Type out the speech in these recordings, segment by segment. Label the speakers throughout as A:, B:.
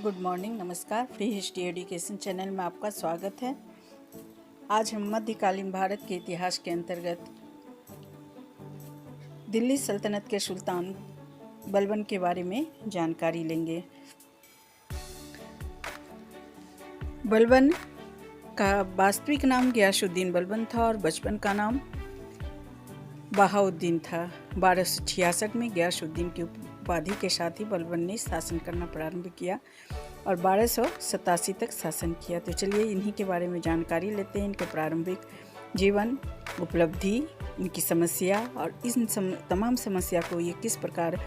A: Good morning, नमस्कार। Free history education channel में आपका स्वागत है। आज हम मध्यकालीन भारत के इतिहास के अंतर्गत दिल्ली सल्तनत के सुल्तान बलबन के बारे में जानकारी लेंगे। बलबन का वास्तविक नाम गियासुद्दीन बलबन था और बचपन का नाम बहाउद्दीन था। 1266 में गियासुद्दीन की उपाधि के साथ ही बलबन ने शासन करना प्रारंभ किया और 1287 तक शासन किया। तो चलिए इन्हीं के बारे में जानकारी लेते हैं, इनके प्रारंभिक जीवन, उपलब्धि, इनकी समस्या और इन तमाम समस्या को ये किस प्रकार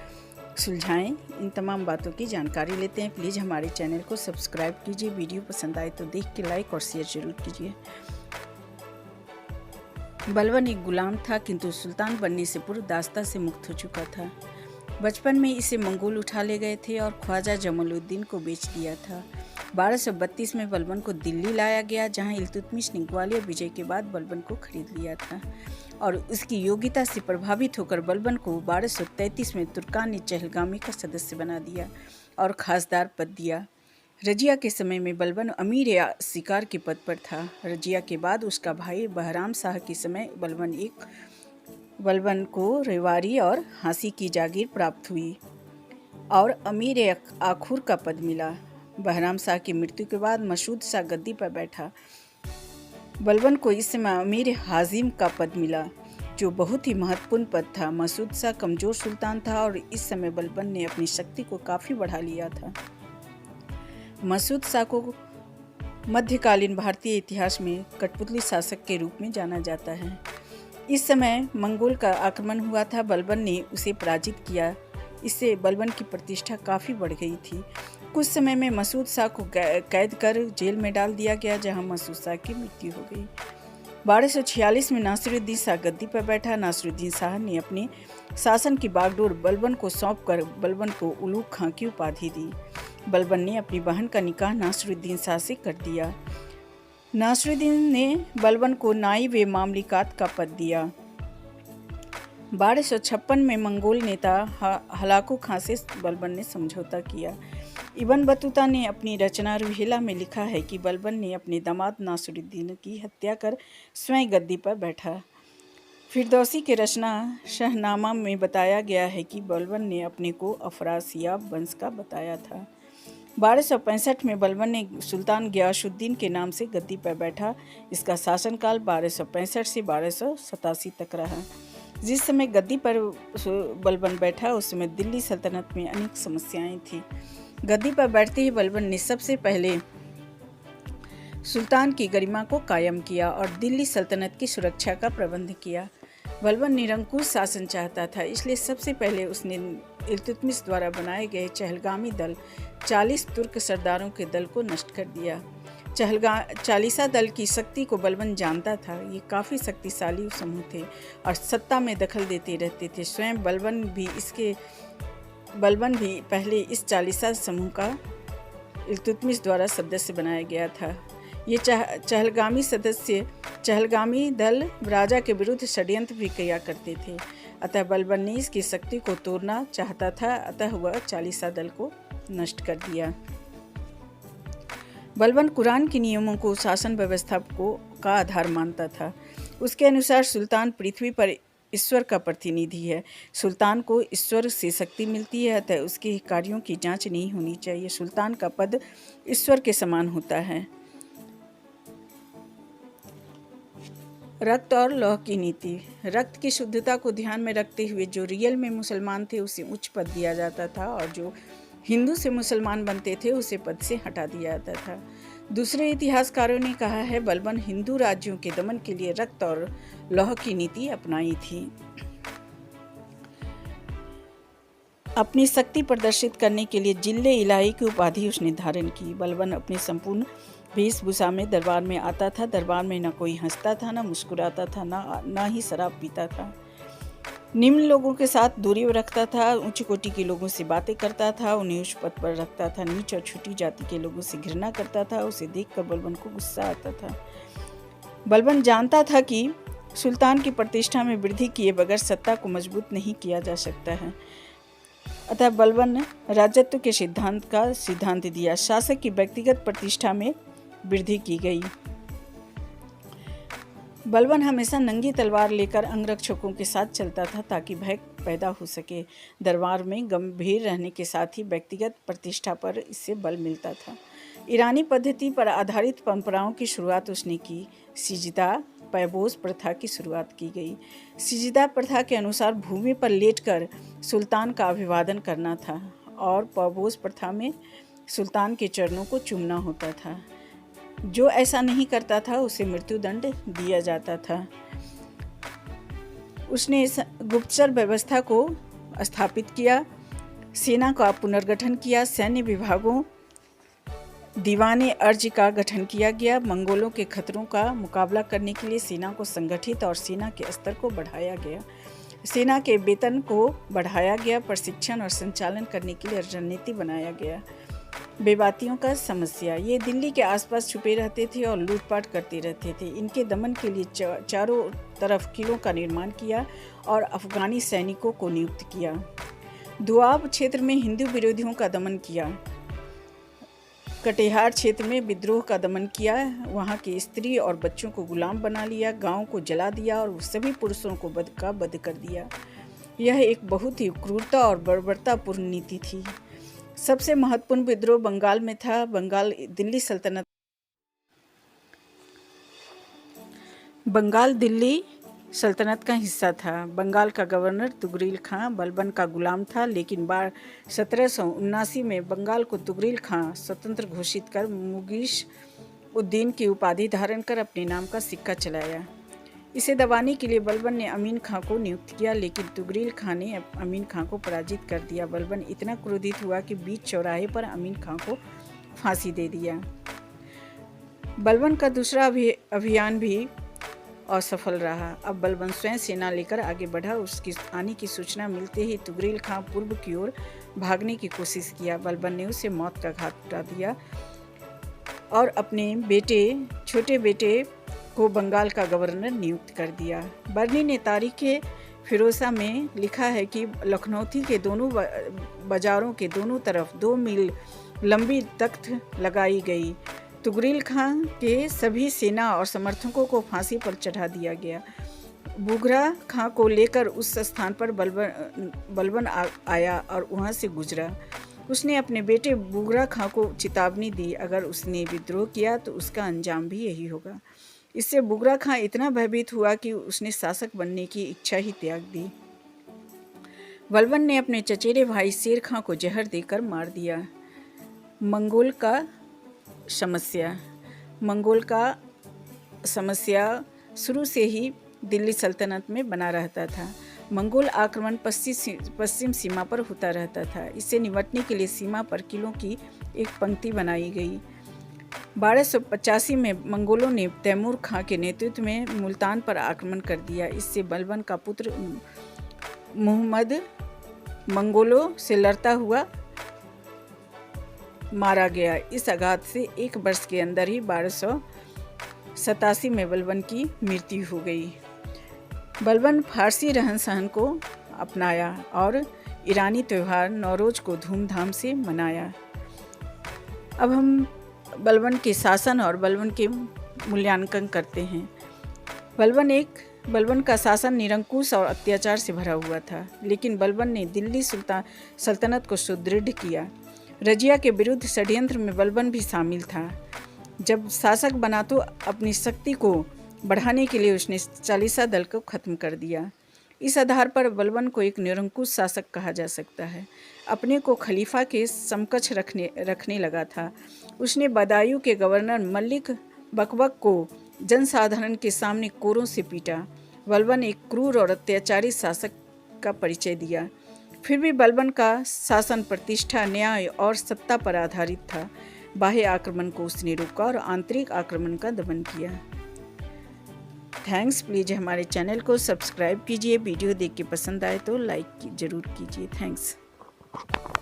A: सुलझाएं, इन तमाम बातों की जानकारी लेते हैं। प्लीज़ हमारे चैनल को सब्सक्राइब कीजिए। वीडियो पसंद आए तो देख के लाइक और शेयर जरूर कीजिए। बलबन एक गुलाम था, किंतु सुल्तान बनने से पूर्व दास्ता से मुक्त हो चुका था। बचपन में इसे मंगोल उठा ले गए थे और ख्वाजा जमालुद्दीन को बेच दिया था। 1232 में बलबन को दिल्ली लाया गया, जहां इल्तुतमिश ने ग्वालियर विजय के बाद बलबन को खरीद लिया था और उसकी योग्यता से प्रभावित होकर बलबन को 1233 में तुर्कान ने चहलगामी का सदस्य बना दिया और खासदार पद दिया। रजिया के समय में बलबन अमीर या शिकार के पद पर था। रजिया के बाद उसका भाई बहराम शाह के समय बलबन को रेवाड़ी और हाँसी की जागीर प्राप्त हुई और अमीर आखुर का पद मिला। बहराम शाह की मृत्यु के बाद मसूद शाह गद्दी पर बैठा। बलबन को इस समय अमीर हाजिम का पद मिला, जो बहुत ही महत्वपूर्ण पद था। मसूद शाह कमजोर सुल्तान था और इस समय बलबन ने अपनी शक्ति को काफ़ी बढ़ा लिया था। मसूद शाह को मध्यकालीन भारतीय इतिहास में कठपुतली शासक के रूप में जाना जाता है। इस समय मंगोल का आक्रमण हुआ था, बलबन ने उसे पराजित किया। इससे बलबन की प्रतिष्ठा काफ़ी बढ़ गई थी। कुछ समय में मसूद शाह को कैद कर जेल में डाल दिया गया, जहां मसूद शाह की मृत्यु हो गई। 1246 में नासिरुद्दीन शाह गद्दी पर बैठा। नासिरुद्दीन शाह ने अपने शासन की बागडोर बलबन को सौंपकर बलबन को उलूग खां की उपाधि दी। बलबन ने अपनी बहन का निकाह नासिरुद्दीन शाह से कर दिया। नासिरुद्दीन ने बलबन को नाइब ए मामलिकात का पद दिया। 1256 में मंगोल नेता हलाकू खां से बलबन ने समझौता किया। इब्न बतूता ने अपनी रचना रुहेला में लिखा है कि बलबन ने अपने दामाद नासिरुद्दीन की हत्या कर स्वयं गद्दी पर बैठा। फिरदौसी के रचना शहनामा में बताया गया है कि बलबन ने अपने को अफरासियाब वंश का बताया था। 1265 में बलबन ने सुल्तान गियासुद्दीन के नाम से गद्दी पर बैठा। इसका शासनकाल 1265 से 1287 तक रहा। जिस समय गद्दी पर बलबन बैठा उस समय दिल्ली सल्तनत में अनेक समस्याएं थीं। गद्दी पर बैठते ही बलबन ने सबसे पहले सुल्तान की गरिमा को कायम किया और दिल्ली सल्तनत की सुरक्षा का प्रबंध किया। बलबन निरंकुश शासन चाहता था, इसलिए सबसे पहले उसने इल्तुतमिश द्वारा बनाए गए चहलगामी दल 40 तुर्क सरदारों के दल को नष्ट कर दिया। चालीसा दल की शक्ति को बलबन जानता था। ये काफ़ी शक्तिशाली समूह थे और सत्ता में दखल देते रहते थे। स्वयं बलबन भी पहले इस चालीसा समूह का इल्तुतमिश द्वारा सदस्य बनाया गया था। ये चहलगामी दल राजा के विरुद्ध षड्यंत्र भी किया करते थे। अतः बलबन ने इसकी शक्ति को तोड़ना चाहता था, अतः वह चालीसा दल को नष्ट कर दिया। बलबन कुरान के नियमों को शासन व्यवस्था का आधार मानता था। उसके अनुसार सुल्तान पृथ्वी पर ईश्वर का प्रतिनिधि है। सुल्तान को ईश्वर से शक्ति मिलती है, अतः उसके कार्यों की जांच नहीं होनी चाहिए। सुल्तान का पद ईश्वर के समान होता है। रक्त और लौह की नीति। रक्त की शुद्धता को ध्यान में रखते हुए जो रियल में मुसलमान थे उसे उच्च पद दिया जाता था और जो हिंदू से मुसलमान बनते थे उसे पद से हटा दिया जाता था। दूसरे इतिहासकारों ने कहा है बलबन हिंदू राज्यों के दमन के लिए रक्त और लौह की नीति अपनाई थी। अपनी शक्ति प्रदर्शित करने के लिए जिल्ले इलाही की उपाधि उसने धारण की। बलबन अपनी संपूर्ण वेशभूषा में दरबार में आता था। दरबार में न कोई हंसता था, न मुस्कुराता था, न ही शराब पीता था। निम्न लोगों के साथ दूरी रखता था, उच्च कोटि के लोगों से बातें करता था, उन्हें उच्च पद पर रखता था। नीच और छोटी जाति के लोगों से घृणा करता था। उसे देखकर बलबन को गुस्सा आता था। बलबन जानता था कि सुल्तान की प्रतिष्ठा में वृद्धि किए बगैर सत्ता को मजबूत नहीं किया जा सकता है। अतः बलबन ने राजत्व के सिद्धांत का सिद्धांत दिया। शासक की व्यक्तिगत प्रतिष्ठा में वृद्धि की गई। बलबन हमेशा नंगी तलवार लेकर अंगरक्षकों के साथ चलता था ताकि भय पैदा हो सके। दरबार में गंभीर रहने के साथ ही व्यक्तिगत प्रतिष्ठा पर इससे बल मिलता था। ईरानी पद्धति पर आधारित परंपराओं की शुरुआत उसने की। सिजदा पैबोस प्रथा की शुरुआत की गई। सिजदा प्रथा के अनुसार भूमि पर लेटकर सुल्तान का अभिवादन करना था और पैबोस प्रथा में सुल्तान के चरणों को चूमना होता था। जो ऐसा नहीं करता था उसे मृत्युदंड दिया जाता था। उसने इस गुप्तचर व्यवस्था को स्थापित किया, सेना का पुनर्गठन किया, सैन्य विभागों दीवाने अर्ज का गठन किया गया। मंगोलों के खतरों का मुकाबला करने के लिए सेना को संगठित और सेना के स्तर को बढ़ाया गया। सेना के वेतन को बढ़ाया गया। प्रशिक्षण और संचालन करने के लिए रणनीति बनाया गया। बेबातियों का समस्या, ये दिल्ली के आसपास छुपे रहते थे और लूटपाट करते रहते थे। इनके दमन के लिए चारों तरफ किलों का निर्माण किया और अफगानी सैनिकों को नियुक्त किया। दुआब क्षेत्र में हिंदू विरोधियों का दमन किया। कटिहार क्षेत्र में विद्रोह का दमन किया। वहाँ की स्त्री और बच्चों को गुलाम बना लिया। गांव को जला दिया और सभी पुरुषों को वध कर दिया। यह एक बहुत ही क्रूरता और बर्बरतापूर्ण नीति थी। सबसे महत्वपूर्ण विद्रोह बंगाल में था। बंगाल दिल्ली सल्तनत का हिस्सा था। बंगाल का गवर्नर तुगरिल खां बलबन का गुलाम था, लेकिन 1779 में बंगाल को तुगरिल खां स्वतंत्र घोषित कर मुगीश उद्दीन की उपाधि धारण कर अपने नाम का सिक्का चलाया। इसे दबाने के लिए बलबन ने अमीन खां को नियुक्त किया, लेकिन तुगरिल खां ने अमीन खां को पराजित कर दिया। बलबन इतना क्रोधित हुआ कि बीच चौराहे पर अमीन खां को फांसी दे दिया। बलबन का दूसरा अभियान भी असफल रहा। अब बलबन स्वयं सेना लेकर आगे बढ़ा। उसकी आने की सूचना मिलते ही तुगरिल खां पूर्व की ओर भागने की कोशिश किया। बलबन ने उसे मौत का घाट उतार दिया और अपने छोटे बेटे को बंगाल का गवर्नर नियुक्त कर दिया। बर्नी ने तारीख़ फिरोज़ा में लिखा है कि लखनऊ के दोनों बाजारों के दोनों तरफ 2 मील लंबी तख्त लगाई गई। तुगरिल खां के सभी सेना और समर्थकों को फांसी पर चढ़ा दिया गया। बुगरा खां को लेकर उस स्थान पर बलबन आया और वहां से गुजरा। उसने अपने बेटे बुगरा खां को चेतावनी दी, अगर उसने विद्रोह किया तो उसका अंजाम भी यही होगा। इससे बुगरा खां इतना भयभीत हुआ कि उसने शासक बनने की इच्छा ही त्याग दी। बलबन ने अपने चचेरे भाई शेर खां को जहर देकर मार दिया। मंगोल का समस्या शुरू से ही दिल्ली सल्तनत में बना रहता था। मंगोल आक्रमण पश्चिम सीमा पर होता रहता था। इससे निपटने के लिए सीमा पर किलों की एक पंक्ति बनाई गई। 1285 में मंगोलों ने तैमूर खां के नेतृत्व में मुल्तान पर आक्रमण कर दिया। इससे बलबन का पुत्र मुहम्मद मंगोलों से लड़ता हुआ मारा गया। इस आघात से 1 वर्ष के अंदर ही 1287 में बलबन की मृत्यु हो गई। बलबन फारसी रहन सहन को अपनाया और ईरानी त्यौहार नौरोज को धूमधाम से मनाया। अब हम बलबन के शासन और बलबन के मूल्यांकन करते हैं। बलबन का शासन निरंकुश और अत्याचार से भरा हुआ था, लेकिन बलबन ने दिल्ली सल्तनत को सुदृढ़ किया। रजिया के विरुद्ध षड्यंत्र में बलबन भी शामिल था। जब शासक बना तो अपनी शक्ति को बढ़ाने के लिए उसने चालीसा दल को खत्म कर दिया। इस आधार पर बलबन को एक निरंकुश शासक कहा जा सकता है। अपने को खलीफा के समकक्ष रखने लगा था। उसने बदायूं के गवर्नर मलिक बकबक को जनसाधारण के सामने कोरों से पीटा। बलबन एक क्रूर और अत्याचारी शासक का परिचय दिया। फिर भी बलबन का शासन प्रतिष्ठा, न्याय और सत्ता पर आधारित था। बाह्य आक्रमण को उसने रोका और आंतरिक आक्रमण का दमन किया। थैंक्स। प्लीज़ हमारे चैनल को सब्सक्राइब कीजिए। वीडियो देख के पसंद आए तो लाइक जरूर कीजिए। थैंक्स।